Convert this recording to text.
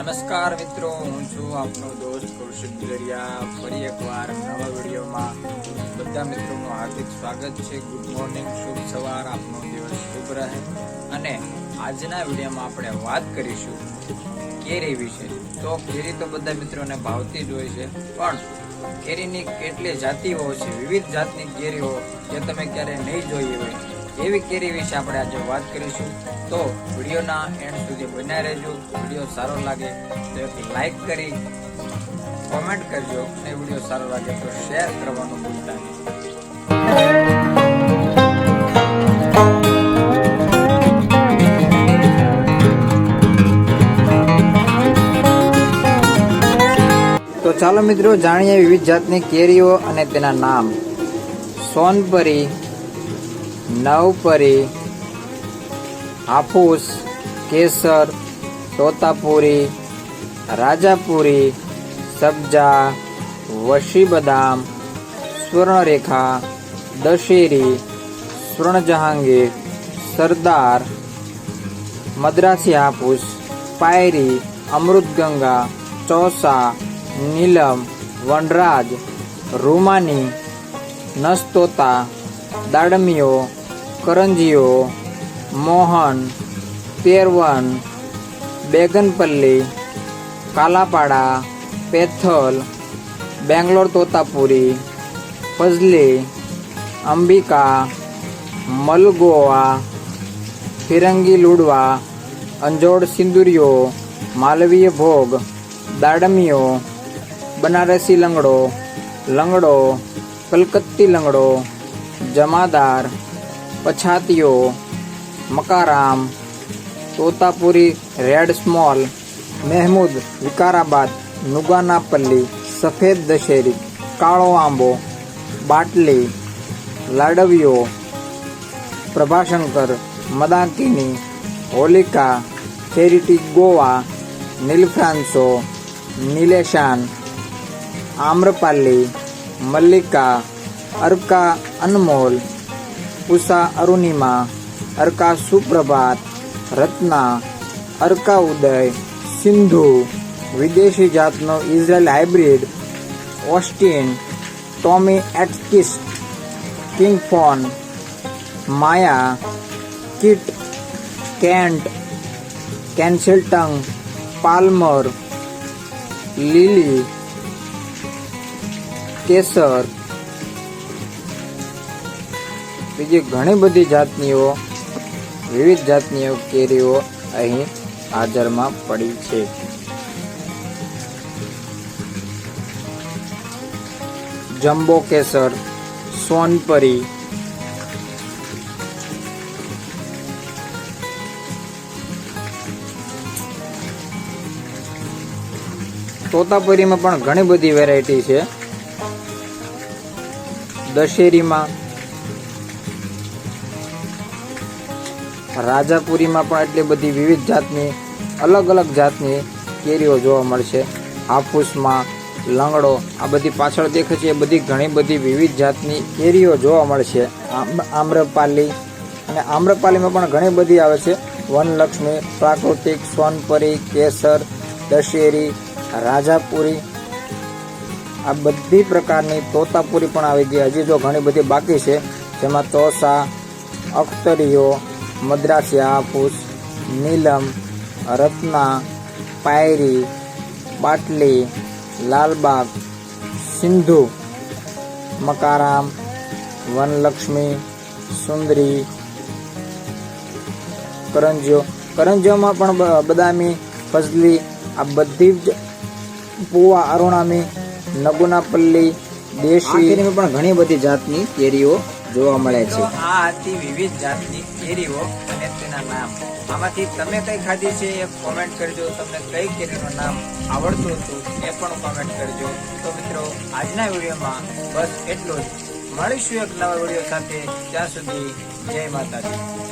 નમસ્કાર મિત્રો, હું છું આપનો દોસ્ત કૌશિક ગુજરિયા. ફરી એકવાર નવા વિડીયોમાં બધા મિત્રોનું હાર્દિક સ્વાગત છે. ગુડ મોર્નિંગ, શુભ સવાર, આપનો દિવસ શુભ રહે. અને આજના વિડીયોમાં આપણે વાત કરીશું કેરી વિશે. તો કેરી તો બધા મિત્રોને ભાવતી જ હોય છે, પણ કેરીની કેટલી જાતિઓ છે, વિવિધ જાતની કેરીઓ જે તમે ક્યારે નહીં જોઈ હોય એવી કેરી વિશે આપણે આજે વાત કરીશું. તો વિડીયોના એન્ડ સુધી બન્યા રહેજો. વિડીયો સારો લાગે તો એક લાઈક કરી કોમેન્ટ કરજો, અને વિડીયો સારો લાગે તો શેર કરવાનું ભૂલતા નહીં. તો ચાલો મિત્રો જાણીએ વિવિધ જાતની કેરીઓ અને તેના નામ. સોનપરી, નવપરી, હાફૂસ, કેસર, તોતાપુરી, રાજાપુરી, સબ્જા, વશી બદામ, સ્વર્ણરેખા, દશેરી, સ્વર્ણ જહાંગીર, સરદાર, મદ્રાસી હાફૂસ, પાયરી, અમૃતગંગા, ચોસા, નીલમ, વનરાજ, રૂમાની, નસતોતા, દાડમીઓ, કરંજીઓ, મોહન, પેરવન, બેગનપલ્લી, કાલાપાડા, પેથલ, બેંગ્લોર તોતાપુરી, ફઝલી, અંબિકા, મલગોવા, ફિરંગી લુડવા, અંજોડ સિંદુરિયો, માલવીય ભોગ, દાડમીઓ, બનારસી લંગડો, લંગડો, કલકત્તી લંગડો, જમાદાર, પછાતીઓ, મકારામ, તોતાપુરી રેડ સ્મોલ, મહેમૂદ વિકારાબાદ, નુગાનાપલ્લી, સફેદ દશેરી, કાળો આંબો, બાટલી, લાડવિયો, પ્રભાશંકર, મદાકિની, હોલિકા, ચેરિટી ગોવા, નીલફ્રાન્સો, નીલેશાન, આમ્રપાલી, મલ્લિકા, અર્કા અનમોલ, ઉષા અરુણિમા, અર્કા સુપ્રભાત, રત્ના, અર્કા ઉદય, સિંધુ, વિદેશી જાતનો ઇઝરાયલ હાઇબ્રિડ, ઓસ્ટિન, ટોમી એટકિસ, કિંગફોન, માયા, કિટ, કેન્ટ, કેન્સેલ્ટંગ, પાલ્મર, લીલી, કેસર, બીજી ઘણી બધી જાતનીઓ વિવિધ જાતનીઓ કેરીઓ અહીં હાજરમાં પડી છે. જમ્બો કેસર, સોનપરી, તોતાપુરીમાં પણ ઘણી બધી વેરાયટી છે. દશેરીમાં, રાજાપુરીમાં પણ એટલી બધી વિવિધ જાતની અલગ અલગ જાતની કેરીઓ જોવા મળશે. હાફૂસમાં, લંગડો, આ બધી પાછળ દેખાય છે એ બધી ઘણી બધી વિવિધ જાતની કેરીઓ જોવા મળશે. આમ્રપાલી, અને આમ્રપાલીમાં પણ ઘણી બધી આવે છે. વનલક્ષ્મી, પ્રાકૃતિક, સોનપરી, કેસર, દશેરી, રાજાપુરી, આ બધી પ્રકારની તોતાપુરી પણ આવી ગઈ. હજી જો ઘણી બધી બાકી છે, જેમાં ચોસા, અખ્તરીઓ, મદ્રાસી હાફૂસ, નીલમ, રત્ના, પાયરી, બાટલી, લાલબાગ, સિંધુ, મકારામ, વનલક્ષ્મી, સુંદરી, કરંજીઓમાં પણ બદામી, ફઝલી, આ બધી જ પુવા, અરુણામી, નગુનાપલ્લી, દેશી, પણ ઘણી બધી જાતની કેરીઓ જોવા મળે છે. આ હતી વિવિધ જાતની કેરીઓ અને તેના નામ. આમાંથી તમે કઈ ખાધી છે એ કોમેન્ટ કરજો. તમને કઈ કેરીનું નામ આવડતું હતું એ પણ કોમેન્ટ કરજો. તો મિત્રો, આજના વિડીયોમાં બસ એટલું જ. મળીશું એક નવા વિડીયો સાથે. ત્યાં સુધી જય માતાજી.